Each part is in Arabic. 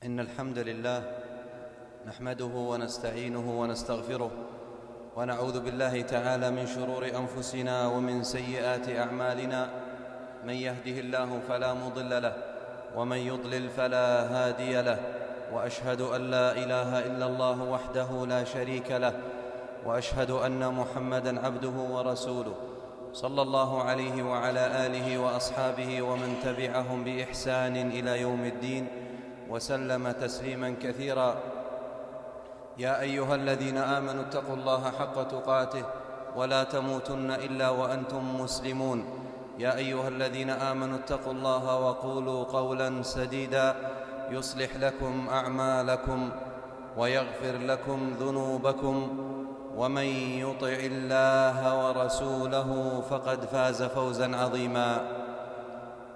إن الحمد لله نحمده ونستعينه ونستغفره ونعوذ بالله تعالى من شرور أنفسنا ومن سيئات أعمالنا. من يهده الله فلا مضل له ومن يضلل فلا هادي له، وأشهد أن لا إله إلا الله وحده لا شريك له، وأشهد أن محمدًا عبده ورسوله صلى الله عليه وعلى آله وأصحابه ومن تبعهم بإحسان إلى يوم الدين وسلم تسليماً كثيراً. يا أيها الذين آمنوا اتقوا الله حق تقاته ولا تموتن إلا وأنتم مسلمون. يا أيها الذين آمنوا اتقوا الله وقولوا قولاً سديداً يصلح لكم أعمالكم ويغفر لكم ذنوبكم، ومن يطع الله ورسوله فقد فاز فوزاً عظيماً.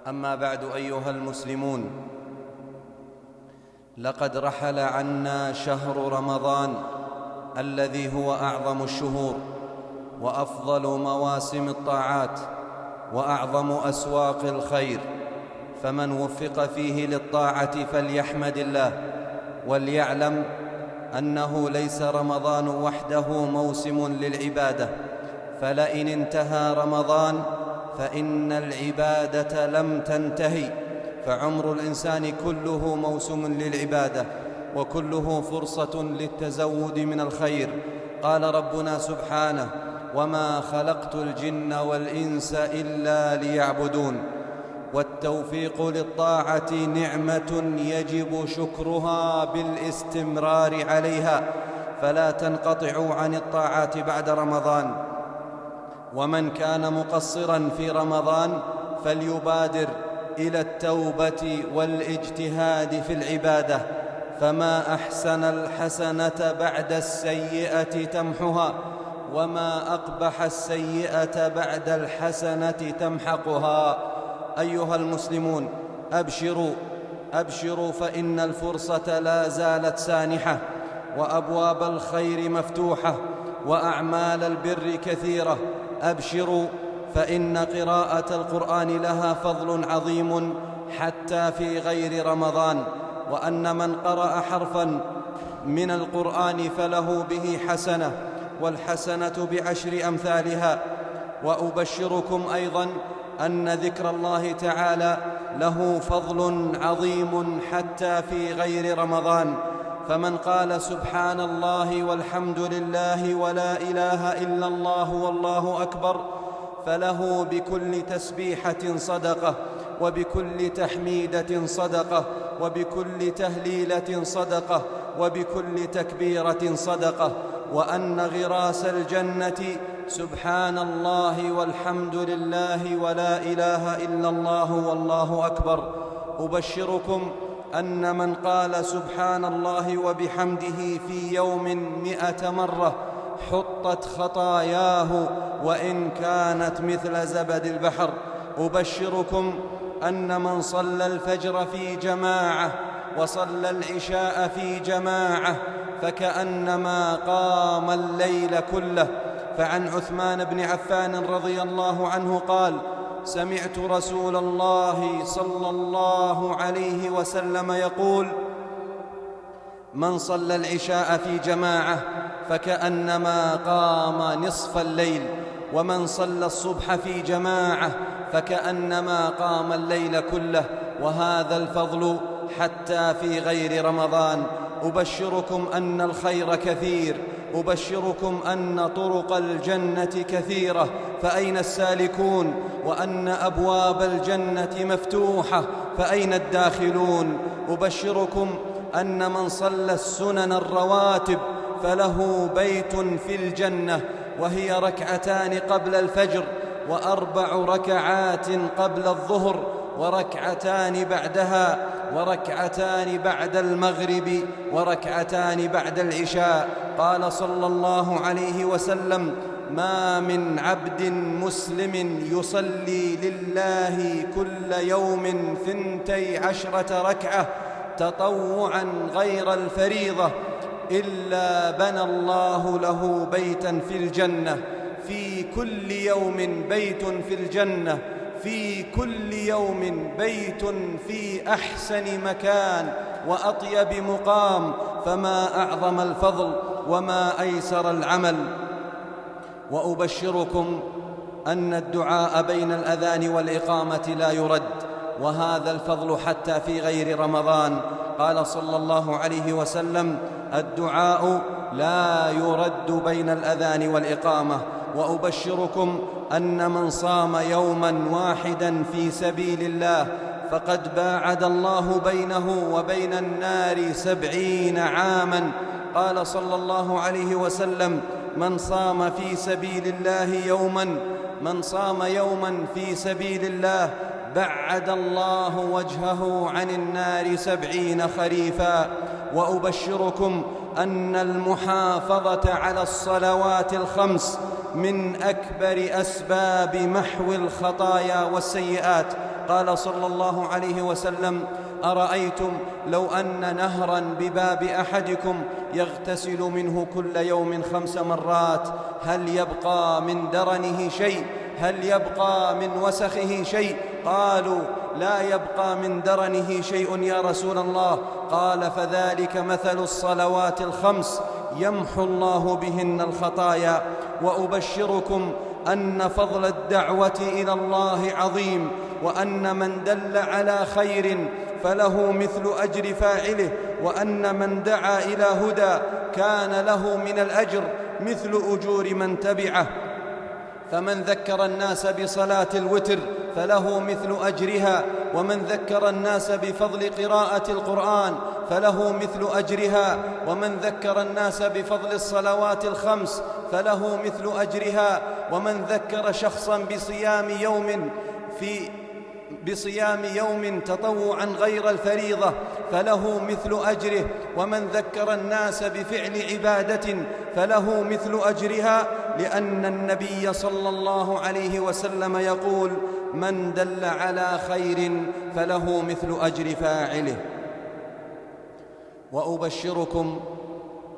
أما بعد أيها المسلمون، لقد رحل عنا شهر رمضان الذي هو أعظم الشهور وأفضل مواسم الطاعات وأعظم أسواق الخير، فمن وفق فيه للطاعة فليحمد الله، وليعلم أنه ليس رمضان وحده موسم للعبادة، فلئن انتهى رمضان فإن العبادة لم تنتهي، فعمر الإنسان كله موسم للعبادة وكله فرصة للتزود من الخير. قال ربنا سبحانه: وما خلقت الجن والإنس إلا ليعبدون. والتوفيق للطاعة نعمة يجب شكرها بالاستمرار عليها، فلا تنقطعوا عن الطاعات بعد رمضان. ومن كان مقصراً في رمضان فليبادر إلى التوبة والاجتهاد في العبادة، فما أحسن الحسنة بعد السيئة تمحها، وما أقبح السيئة بعد الحسنة تمحقها. أيها المسلمون، أبشروا فإن الفرصة لا زالت سانحة، وأبواب الخير مفتوحة، وأعمال البر كثيرة. أبشروا فإن قراءة القرآن لها فضل عظيم حتى في غير رمضان، وأن من قرأ حرفاً من القرآن فله به حسنة، والحسنة بعشر أمثالها. وأبشركم أيضاً أن ذكر الله تعالى له فضل عظيم حتى في غير رمضان، فمن قال سبحان الله والحمد لله ولا إله إلا الله والله أكبر فله بكل تسبيحة صدقة، وبكل تحميدة صدقة، وبكل تهليلة صدقة، وبكل تكبيرة صدقة. وأن غراس الجنة سبحان الله والحمد لله ولا إله إلا الله والله أكبر. أبشركم أن من قال سبحان الله وبحمده في يوم 100 مرة حطت خطاياه وإن كانت مثل زبد البحر. أبشركم أن من صلى الفجر في جماعة وصلى العشاء في جماعة فكأنما قام الليل كله. فعن عثمان بن عفان رضي الله عنه قال: سمعت رسول الله صلى الله عليه وسلم يقول: من صلى العشاء في جماعة فكأنما قام نصف الليل، ومن صلى الصبح في جماعة فكأنما قام الليل كله، وهذا الفضل حتى في غير رمضان. أبشركم أن الخير كثير، أبشركم أن طرق الجنة كثيرة، فأين السالكون؟ وأن أبواب الجنة مفتوحة، فأين الداخلون؟ أبشركم أن من صلى السنن الرواتب فله بيت في الجنة، وهي ركعتان قبل الفجر، و4 ركعات قبل الظهر، وركعتان بعدها، وركعتان بعد المغرب، وركعتان بعد العشاء. قال صلى الله عليه وسلم: ما من عبد مسلم يصلي لله كل يوم 12 ركعة تطوعاً غير الفريضة إلا بنى الله له بيتاً في الجنة. في كل يوم بيت في الجنة، في كل يوم بيت في أحسن مكان وأطيب مقام، فما أعظم الفضل وما أيسر العمل. وأبشركم أن الدعاء بين الأذان والإقامة لا يرد، وهذا الفضل حتى في غير رمضان. قال صلى الله عليه وسلم: الدعاء لا يرد بين الأذان والإقامة. وأبشركم أن من صام يوما واحدا في سبيل الله فقد باعد الله بينه وبين النار 70 عاما. قال صلى الله عليه وسلم: من صام يوما في سبيل الله بعد الله وجهه عن النار 70 خريفا. وأبشركم أن المحافظة على الصلوات الخمس من أكبر أسباب محو الخطايا والسيئات. قال صلى الله عليه وسلم: أرأيتم لو أن نهرا بباب أحدكم يغتسل منه كل يوم 5 مرات هل يبقى من درنه شيء؟ هل يبقى من وسخه شيء؟ قالوا: لا يبقى من درنه شيء يا رسول الله. قال: فذلك مثل الصلوات الخمس يمحو الله بهن الخطايا. وأبشركم أن فضل الدعوة إلى الله عظيم، وأن من دل على خير فله مثل أجر فاعله، وأن من دعا إلى هدى كان له من الأجر مثل أجور من تبعه. فمن ذكر الناس بصلاة الوتر فله مثل أجرها، ومن ذكر الناس بفضل قراءة القرآن فله مثل أجرها، ومن ذكر الناس بفضل الصلوات الخمس فله مثل أجرها، ومن ذكر شخصا بصيام يوم تطوعا غير الفريضة فله مثل أجره، ومن ذكر الناس بفعل عبادة فله مثل أجرها، لأن النبي صلى الله عليه وسلم يقول: من دل على خير فله مثل أجر فاعله. وأبشركم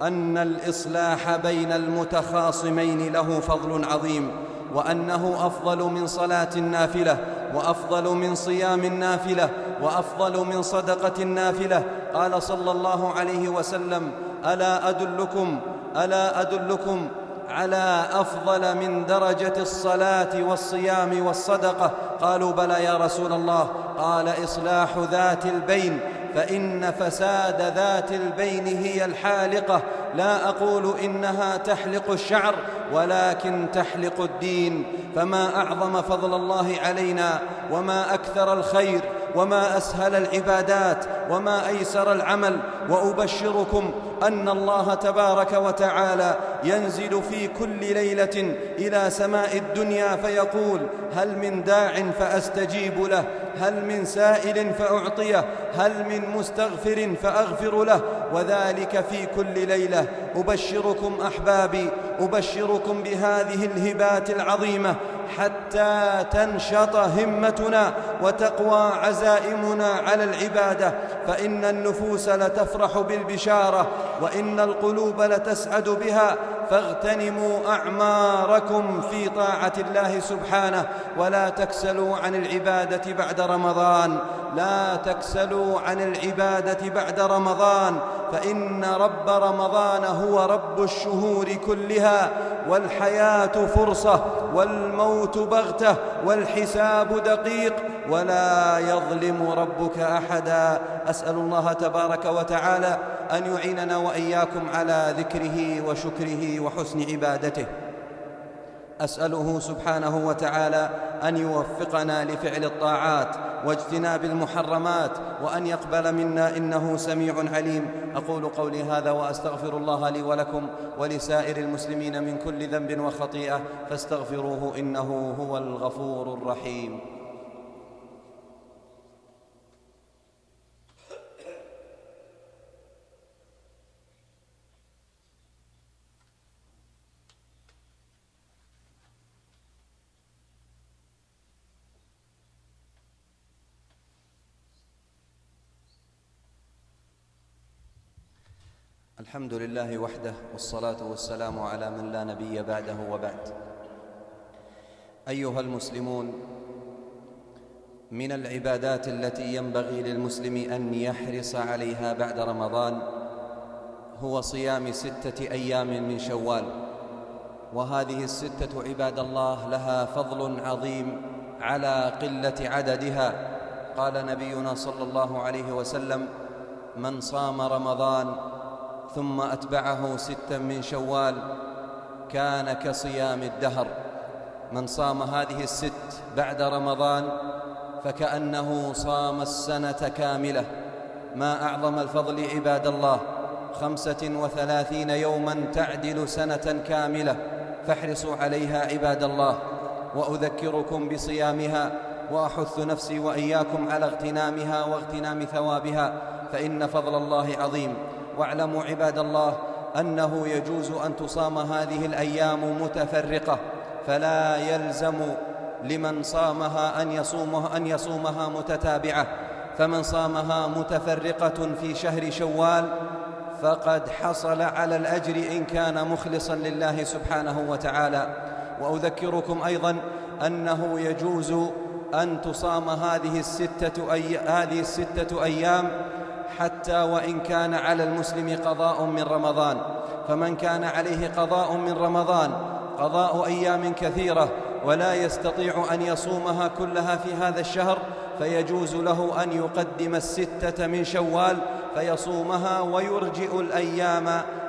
أن الإصلاح بين المتخاصمين له فضل عظيم، وأنه أفضل من صلاة النافلة، وأفضل من صيام النافلة، وأفضل من صدقة النافلة. قال صلى الله عليه وسلم: ألا أدلكم على أفضل من درجة الصلاة والصيام والصدقة؟ قالوا: بلى يا رسول الله. قال: إصلاح ذات البين، فإن فساد ذات البين هي الحالقة. لا أقول إنها تحلق الشعر، ولكن تحلق الدين. فما أعظم فضل الله علينا، وما أكثر الخير، وما أسهل العبادات، وما أيسر العمل. وأبشركم أن الله تبارك وتعالى ينزل في كل ليلة إلى سماء الدنيا فيقول: هل من داع فأستجيب له؟ هل من سائل فأعطيه؟ هل من مستغفر فأغفر له؟ وذلك في كل ليلة. أبشركم أحبابي، أبشركم بهذه الهبات العظيمة حتى تنشط همتنا وتقوى عزائمنا على العبادة، فإن النفوس لتفرح بالبشارة، وإن القلوب لتسعد بها. فاغتنموا أعماركم في طاعة الله سبحانه، ولا تكسلوا عن العبادة بعد رمضان، لا تكسلوا عن العبادة بعد رمضان، فإن رب رمضان هو رب الشهور كلها، والحياة فرصة، والموت بغتة، والحساب دقيق، ولا يظلم ربك أحدا. أسأل الله تبارك وتعالى أن يعيننا وإياكم على ذكره وشكره وحسن عبادته. أسأله سبحانه وتعالى أن يوفقنا لفعل الطاعات واجتناب المحرمات، وأن يقبل منا إنه سميع عليم. أقول قولي هذا وأستغفر الله لي ولكم ولسائر المسلمين من كل ذنب وخطيئة، فاستغفروه إنه هو الغفور الرحيم. الحمد لله وحده، والصلاة والسلام على من لا نبي بعده، وبعد. أيها المسلمون، من العبادات التي ينبغي للمسلم أن يحرص عليها بعد رمضان هو صيام 6 أيام من شوال. وهذه ال6 عباد الله لها فضل عظيم على قلة عددها. قال نبينا صلى الله عليه وسلم: من صام رمضان ثم أتبعه 6 من شوال كان كصيام الدهر. من صام هذه ال6 بعد رمضان فكأنه صام السنة كاملة. ما أعظم الفضل عباد الله، 35 يوما تعدل سنة كاملة، فاحرصوا عليها عباد الله. وأذكركم بصيامها وأحث نفسي وإياكم على اغتنامها واغتنام ثوابها، فإن فضل الله عظيم. واعلموا عباد الله أنه يجوز أن تصام هذه الأيام متفرقة، فلا يلزم لمن صامها أن يصومها متتابعة. فمن صامها متفرقة في شهر شوال فقد حصل على الأجر إن كان مخلصا لله سبحانه وتعالى. وأذكركم أيضا أنه يجوز أن تصام هذه ال6 أيام حتى وإن كان على المسلم قضاء من رمضان. فمن كان عليه قضاء من رمضان، قضاء أيام كثيرة، ولا يستطيع أن يصومها كلها في هذا الشهر، فيجوز له أن يقدم ال6 من شوال فيصومها ويرجئ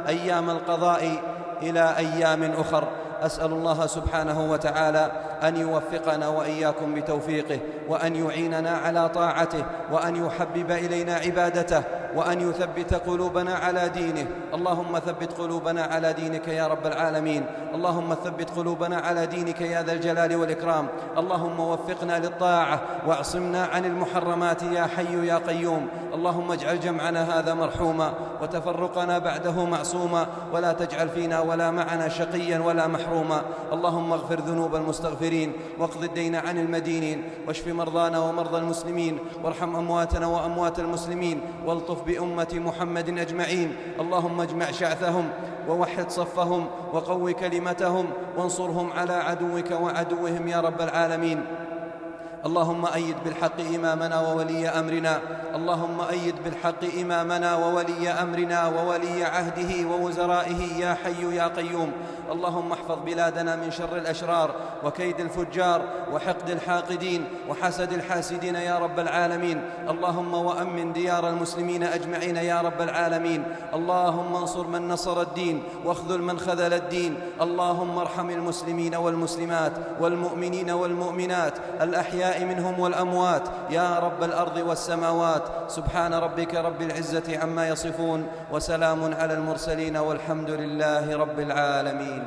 أيام القضاء إلى أيام أخر. أسأل الله سبحانه وتعالى أن يوفقنا وإياكم بتوفيقه، وأن يعيننا على طاعته، وأن يحبب إلينا عبادته، وأن يثبت قلوبنا على دينه. اللهم ثبت قلوبنا على دينك يا رب العالمين. اللهم ثبت قلوبنا على دينك يا ذا الجلال والإكرام. اللهم وفقنا للطاعة واعصمنا عن المحرمات يا حي يا قيوم. اللهم اجعل جمعنا هذا مرحوما وتفرقنا بعده معصوما، ولا تجعل فينا ولا معنا شقيا ولا محروما. اللهم اغفر ذنوب المستغفرين، واقض الدين عن المدينين، واشف مرضانا ومرضى المسلمين، وارحم أمواتنا وأموات المسلمين، والطف بأمة محمد أجمعين. اللهم اجمع شعثهم ووحد صفهم وقو كلمتهم، وانصرهم على عدوك وعدوهم يا رب العالمين. اللهم أيد بالحق إمامنا وولي أمرنا، اللهم أيد بالحق إمامنا وولي أمرنا وولي عهده ووزرائه يا حي يا قيوم. اللهم احفظ بلادنا من شر الأشرار وكيد الفجار وحقد الحاقدين وحسد الحاسدين يا رب العالمين. اللهم وأمن ديار المسلمين أجمعين يا رب العالمين. اللهم انصر من نصر الدين واخذل من خذل الدين. اللهم ارحم المسلمين والمسلمات والمؤمنين والمؤمنات الأحياء منهم والأموات يا رب الأرض والسماوات. سبحان ربك رب العزة عما يصفون، وسلام على المرسلين، والحمد لله رب العالمين.